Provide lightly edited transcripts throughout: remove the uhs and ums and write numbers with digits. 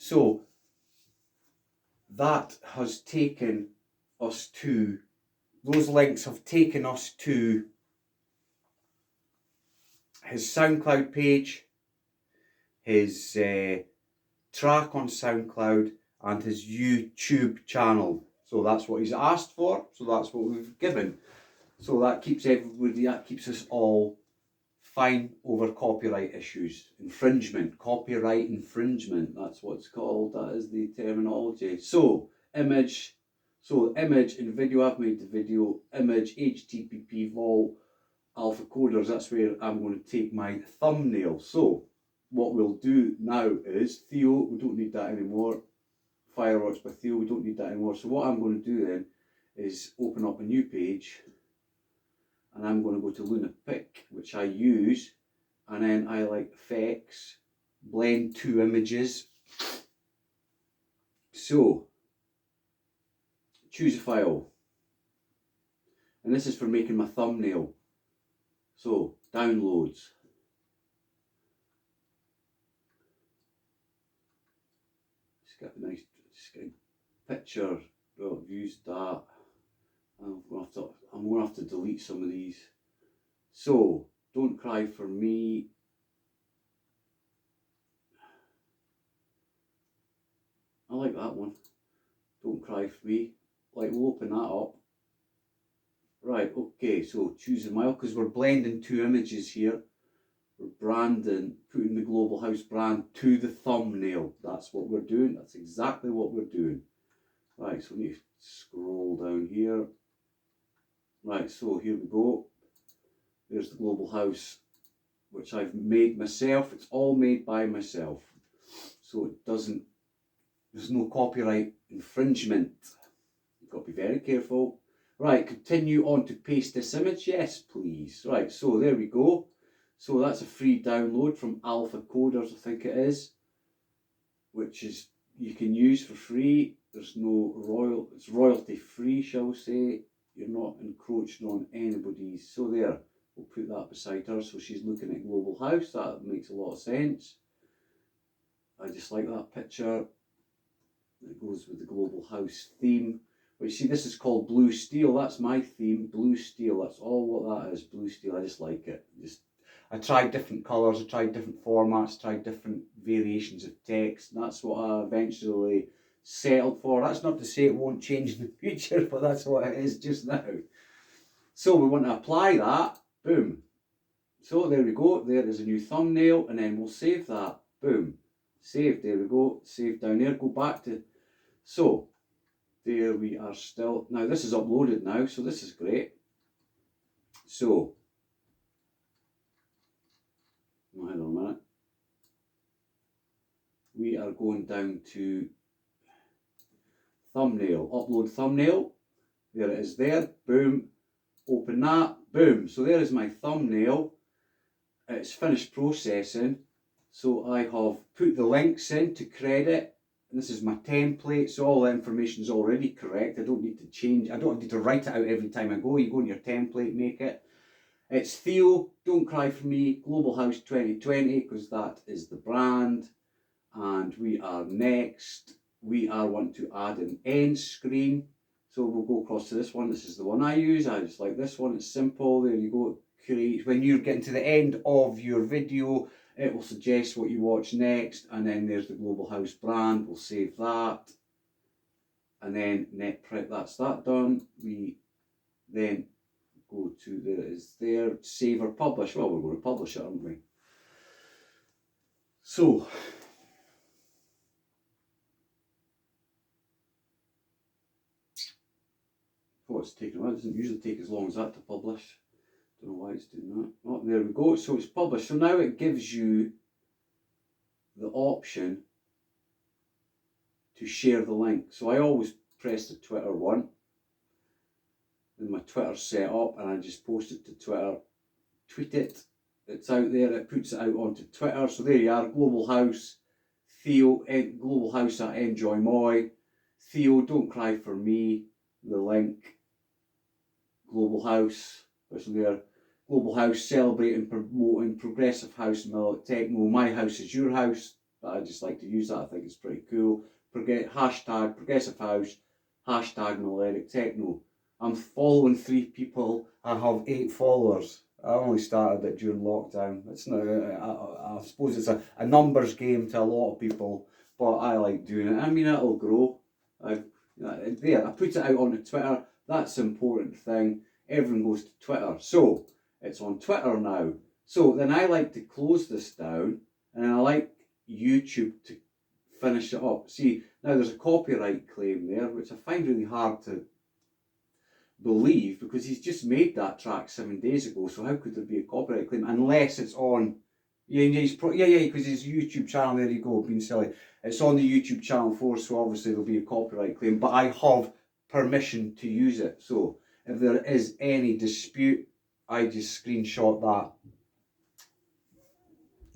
So that has taken us to, those links have taken us to his SoundCloud page, his track on SoundCloud, and his YouTube channel. So that's what he's asked for, so that's what we've given. So that keeps everybody, that keeps us all fine over copyright issues. Infringement, copyright infringement, that's what it's called, that is the terminology. So, image and video, I've made the video, image, HTTP vault, alpha coders, that's where I'm going to take my thumbnail. So, what we'll do now is, Theo, we don't need that anymore. Fireworks by Theo, we don't need that anymore. So what I'm going to do then is open up a new page, and I'm going to go to Luna Pick, which I use, and then I like effects, blend two images. So, choose a file, and this is for making my thumbnail. So, downloads. Just got a nice, just get a picture. Well, I've used that. I'm going to have to delete some of these. So, Don't Cry for Me. I like that one. Don't Cry for Me. Like, we'll open that up. Right, okay, so choose a mile, because we're blending two images here. We're branding, putting the Global House brand to the thumbnail. That's what we're doing. That's exactly what we're doing. Right, so we need to scroll down here. Right, so here we go. There's the Global House, which I've made myself. It's all made by myself. So it doesn't, there's no copyright infringement. You've got to be very careful. Right, continue on to paste this image. Yes, please. Right, so there we go. So that's a free download from Alpha Coders, I think it is, which is, you can use for free. There's no it's royalty free, shall we say. You're not encroaching on anybody's. So there, we'll put that beside her. So she's looking at Global House. That makes a lot of sense. I just like that picture. It goes with the Global House theme. But you see, this is called Blue Steel. That's my theme, Blue Steel. That's all what that is, Blue Steel. I just like it. I tried different colours, I tried different formats, tried different variations of text, and that's what I eventually settled for. That's not to say it won't change in the future, but that's what it is just now. So we want to apply that, boom. So there we go, there is a new thumbnail, and then we'll save that, boom. Save, there we go, save down there, go back to, so, there we are still, now this is uploaded now, so this is great. So, hang on a minute. We are going down to thumbnail, upload thumbnail. There it is there, boom. Open that, boom. So there is my thumbnail. It's finished processing. So I have put the links in to credit. And this is my template, so all the information is already correct. I don't need to change, I don't need to write it out every time I go. You go in your template, make it. It's Theo, Don't Cry for Me, Global House 2020, because that is the brand. And we are next. We are wanting to add an end screen. So we'll go across to this one. This is the one I use. I just like this one. It's simple. There you go. Create. When you're getting to the end of your video, it will suggest what you watch next. And then there's the Global House brand. We'll save that. And then net print. That's that done. We then go to, there it is there, save or publish. Well, we're going to publish it, aren't we? So, oh, it's taking a while. It doesn't usually take as long as that to publish. Don't know why it's doing that. Oh, there we go. So it's published. So now it gives you the option to share the link. So I always press the Twitter one. And my Twitter's set up, and I just post it to Twitter, tweet it, it's out there, it puts it out onto Twitter. So there you are, Global House, Theo, Global House at Enjoymoy, Theo, Don't Cry for Me, the link, Global House, there's there, Global House celebrating, promoting Progressive House Melodic Techno, My House is Your House, but I just like to use that. I think it's pretty cool. Hashtag Progressive House, hashtag Melodic Techno. I'm following 3 people. I have 8 followers. I only started it during lockdown. It's not. I suppose it's a numbers game to a lot of people, but I like doing it. I mean, it'll grow. I put it out onto Twitter. That's the important thing. Everyone goes to Twitter, so it's on Twitter now. So then I like to close this down, and I like YouTube to finish it up. See, now there's a copyright claim there, which I find really hard to believe, because he's just made that track 7 days ago, so how could there be a copyright claim unless it's on because his YouTube channel, there you go, being silly, it's on the YouTube channel for, so obviously there'll be a copyright claim, but I have permission to use it. So if there is any dispute, I just screenshot that,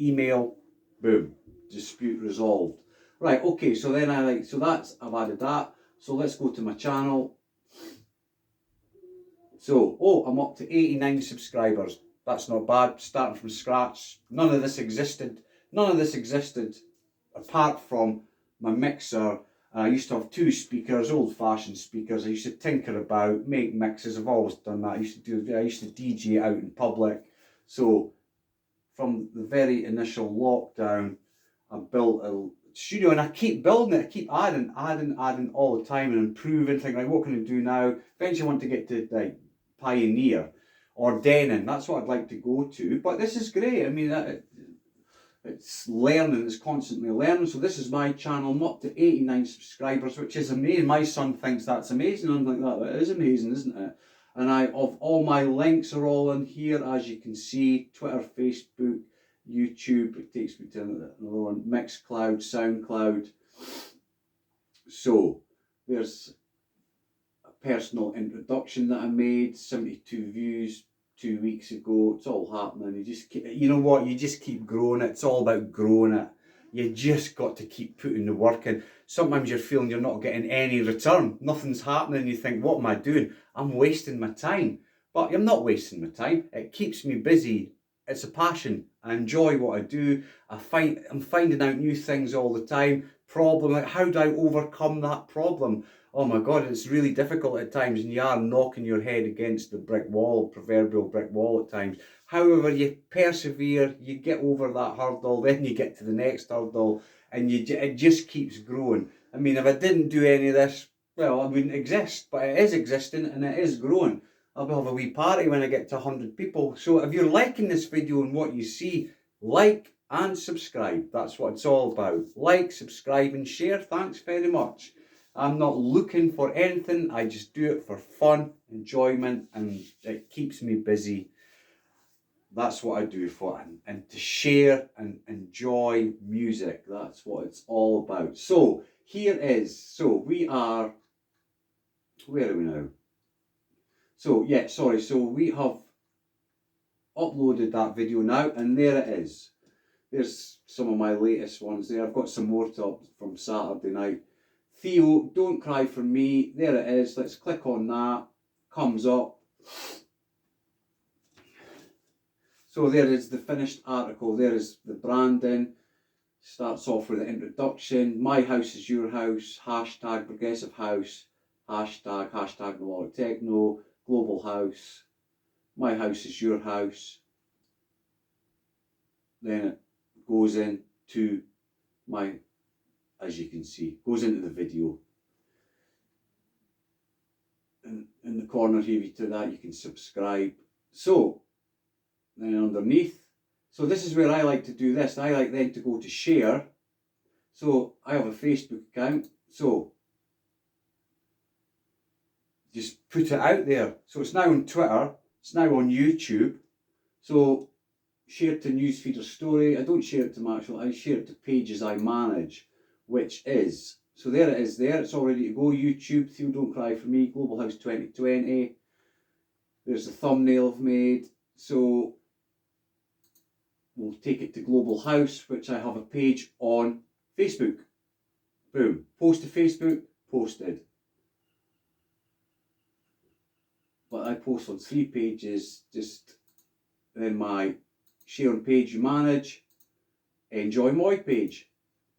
email, boom, dispute resolved. Right, okay, so then I've added that. So let's go to my channel. So, I'm up to 89 subscribers. That's not bad, starting from scratch. None of this existed apart from my mixer. I used to have 2 speakers, old-fashioned speakers. I used to tinker about, make mixes. I've always done that. I used to DJ out in public. So from the very initial lockdown, I built a studio, and I keep building it. I keep adding all the time and improving. Thinking, like, what can I do now? Eventually, I want to get to like Pioneer or Denon. That's what I'd like to go to. But this is great. I mean, it's learning. It's constantly learning. So this is my channel. I'm up to 89 subscribers, which is amazing. My son thinks that's amazing. I'm like, that is amazing, isn't it? And all my links are all in here, as you can see. Twitter, Facebook, YouTube. It takes me to another one. Mixcloud, SoundCloud. So there's a personal introduction that I made. 72 views 2 weeks ago. It's all happening. You know what? You just keep growing it. It's all about growing it. You just got to keep putting the work in. Sometimes you're feeling you're not getting any return. Nothing's happening. You think, what am I doing? I'm wasting my time. But I'm not wasting my time. It keeps me busy. It's a passion. I enjoy what I do. I'm finding out new things all the time. Like, how do I overcome that problem? Oh my God, it's really difficult at times, and you are knocking your head against the proverbial brick wall at times. However, you persevere, you get over that hurdle, then you get to the next hurdle, and it just keeps growing. I mean, if I didn't do any of this, well, I wouldn't exist, but it is existing and it is growing. I'll have a wee party when I get to 100 people. So if you're liking this video and what you see, like and subscribe. That's what it's all about. Like, subscribe and share. Thanks very much. I'm not looking for anything. I just do it for fun, enjoyment, and it keeps me busy. That's what I do for, and to share and enjoy music. That's what it's all about. So here is, so we are, where are we now? So yeah, sorry, so we have uploaded that video now, and there it is. There's some of my latest ones there. I've got some more from Saturday night. Theo, Don't Cry For Me, there it is. Let's click on that. Comes up. So there is the finished article. There is the branding. Starts off with the introduction. My house is your house. Hashtag Progressive House. Hashtag Melodic Techno. Global House. My house is your house. Then it goes into my, as you can see, goes into the video. And in the corner here to that you can subscribe. So then underneath, so this is where I like to do this. I like then to go to share. So I have a Facebook account. So just put it out there. So it's now on Twitter. It's now on YouTube. So share to newsfeed or story. I don't share it to my I share it to pages I manage, which is, so there it is there. It's all ready to go. YouTube, Theo Don't Cry For Me, Global House 2020. There's the thumbnail I've made. So we'll take it to Global House, which I have a page on Facebook. Boom. Post to Facebook, posted. But I post on 3 pages, just then my share on page you manage, Enjoymoy page.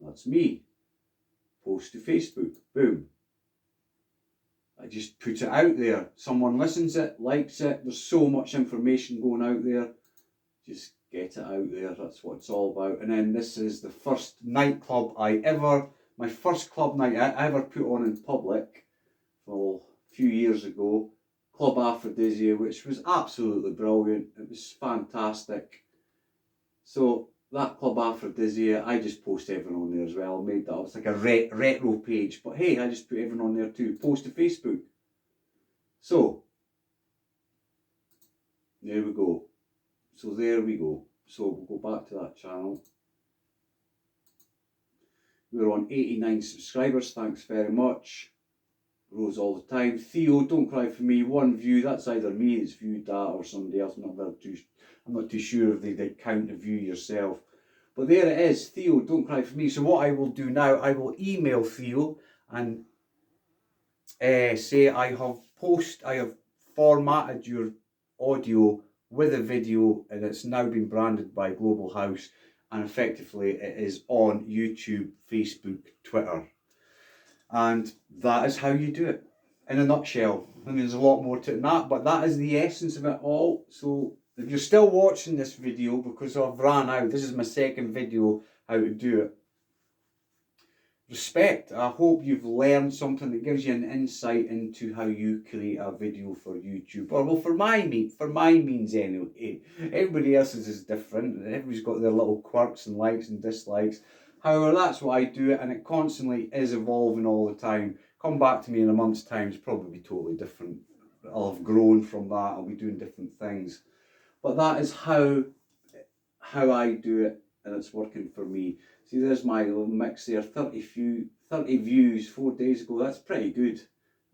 That's me. Post to Facebook. Boom. I just put it out there. Someone listens it, likes it. There's so much information going out there. Just get it out there. That's what it's all about. And then this is the first nightclub my first club night I ever put on in public, well, a few years ago. Club Aphrodisia, which was absolutely brilliant. It was fantastic. So that Club Aphrodisia, I just post everyone on there as well. I made that, it's like a retro page. But hey, I just put everyone on there too. Post to Facebook. So, there we go. So there we go. So we'll go back to that channel. We're on 89 subscribers. Thanks very much. Grows all the time. Theo, don't cry for me. 1 view. That's either me that's viewed that or somebody else. I'm not too sure if they count the view yourself. But there it is. Theo, don't cry for me. So what I will do now, I will email Theo and say I have formatted your audio with a video, and it's now been branded by Global House, and effectively it is on YouTube, Facebook, Twitter. And that is how you do it, in a nutshell. I mean, there's a lot more to it than that, but that is the essence of it all. So if you're still watching this video, because I've ran out, this is my second video how to do it. Respect. I hope you've learned something that gives you an insight into how you create a video for YouTube. Or well, for my means anyway. Everybody else's is different. Everybody's got their little quirks and likes and dislikes. However, that's what I do, and it constantly is evolving all the time. Come back to me in a month's time, it's probably totally different. I'll have grown from that, I'll be doing different things. But that is how I do it, and it's working for me. See, there's my little mix there, 30 views 4 days ago. That's pretty good.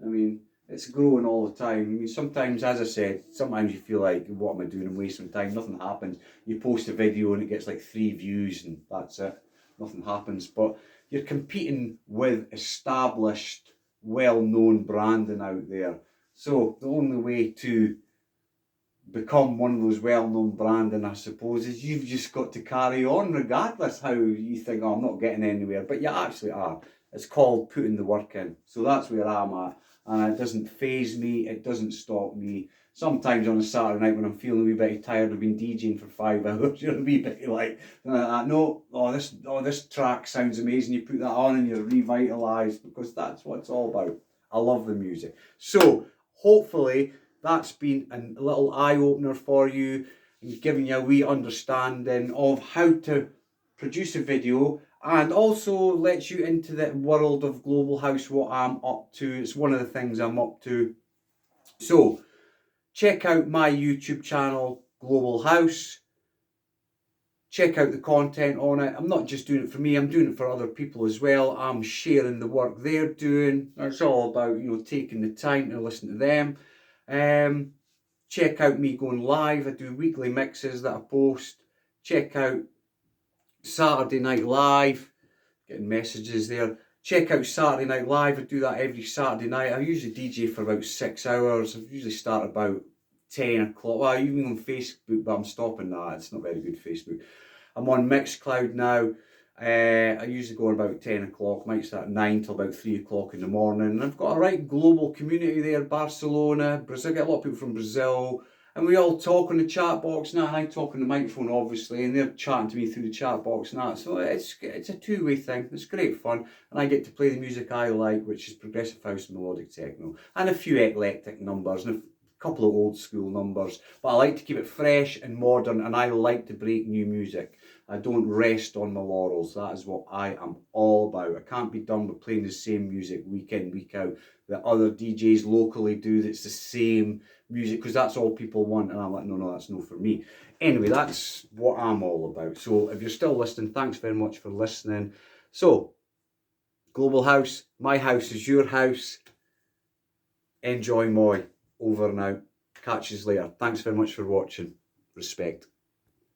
I mean, it's growing all the time. I mean, sometimes, as I said, sometimes you feel like, what am I doing? I'm wasting time. Nothing happens. You post a video and it gets like 3 views and that's it. Nothing happens. But you're competing with established, well-known branding out there. So the only way to become one of those well-known branding, I suppose, is you've just got to carry on regardless how you think, oh, I'm not getting anywhere, but you actually are. It's called putting the work in. So that's where I'm at, and it doesn't faze me, it doesn't stop me. Sometimes on a Saturday night when I'm feeling a wee bit tired, I've been DJing for 5 hours, you're a wee bit like, no, this track sounds amazing, you put that on and you're revitalised, because that's what it's all about. I love the music. So hopefully that's been a little eye-opener for you and giving you a wee understanding of how to produce a video, and also lets you into the world of Global House, what I'm up to. It's one of the things I'm up to. So check out my YouTube channel, Global House. Check out the content on it. I'm not just doing it for me, I'm doing it for other people as well. I'm sharing the work they're doing. It's all about, taking the time to listen to them. Check out me going live. I do weekly mixes that I post. Check out Saturday Night Live. Getting messages there. Check out Saturday Night Live. I do that every Saturday night. I usually DJ for about 6 hours. I usually start about 10 o'clock. Well, even on Facebook, but I'm stopping that. It's not very good, Facebook. I'm on Mixcloud now. I usually go on about 10 o'clock, might start at 9 till about 3 o'clock in the morning. And I've got a right global community there, Barcelona, Brazil. I get a lot of people from Brazil. And we all talk on the chat box now. I talk on the microphone, obviously, and they're chatting to me through the chat box now. So it's a two-way thing. It's great fun. And I get to play the music I like, which is Progressive House Melodic Techno. And a few eclectic numbers and a couple of old school numbers. But I like to keep it fresh and modern, and I like to break new music. I don't rest on my laurels. That is what I am all about. I can't be done with playing the same music week in, week out that other DJs locally do that's the same music, because that's all people want. And I'm like, no, that's no for me. Anyway, that's what I'm all about. So if you're still listening, thanks very much for listening. So, Global House, my house is your house. Enjoymoy, over and out. Catch you later. Thanks very much for watching. Respect.